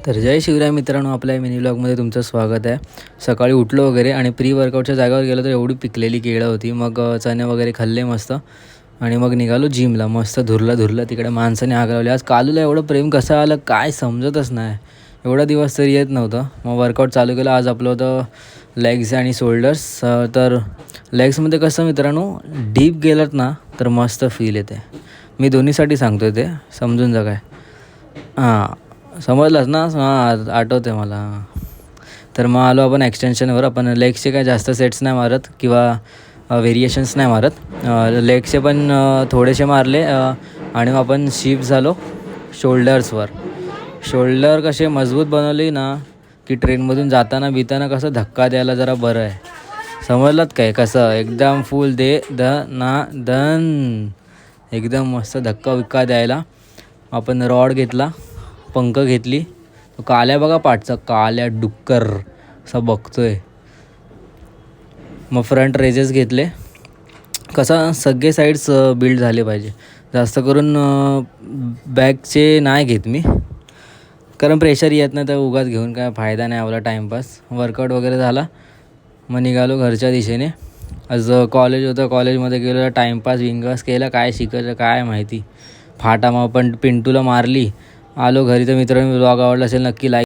तर जय शिवराय मित्रांनो, आपल्या मिनी व्लॉगमध्ये तुमचं स्वागत आहे. सकाळी उठलो वगैरे आणि प्री वर्कआउटच्या जागेवर गेलो तर एवढी पिकलेली केळं होती. मग चणे वगैरे खाल्ले मस्त आणि मग निघालो जिमला. मस्त धुरलं तिकडे माणसाने आग लावली. आज कालूला एवढं प्रेम कसं आलं काय समजतच नाही. एवढा दिवस तरी येत नव्हतं. मग वर्कआउट चालू केलं. आज आपलं होतं लेग्स आणि शोल्डर्स. तर लेग्समध्ये कसं मित्रांनो, डीप गेलात ना तर मस्त फील येते. मी दोन्हीसाठी सांगतो ते, समजून जा काय. समजलंच ना. आठवतं आहे मला. तर मग आलो आपण एक्सटेन्शनवर. आपण लेग्सचे काय जास्त सेट्स नाही मारत किंवा व्हेरिएशन्स नाही मारत. लेग्सचे पण थोडेसे मारले आणि मग आपण शिफ्ट झालो शोल्डर्सवर. शोल्डर कसे मजबूत बनवले ना की ट्रेनमधून जाताना बिताना कसं धक्का द्यायला जरा बरं आहे. समजलात काय कसं एकदम फुल दन एकदम मस्त धक्का विक्का द्यायला. आपण रॉड घेतला, पंख घेतली. तो काल्या बघा पाठचा, काल्या डुक्कर असा बघतोय. मग फ्रंट रेजेस घेतले. कसा सगळे साईड्स बिल्ड झाले पाहिजे. जास्त करून बॅकचे नाही घेत मी, कारण प्रेशर येत नाही तर उगाच घेऊन काय फायदा नाही. आपला टाईमपास. वर्कआउट वगैरे झाला. मग निघालो घरच्या दिशेने. आज कॉलेज होतं. कॉलेजमध्ये गेलो, टाईमपास विंगपास केला. काय शिकायचं काय माहिती. फाटा मग पण पिंटूला मारली. आलो घरी. तर मित्रांनो, व्लॉग आवडला असेल नक्की लाईक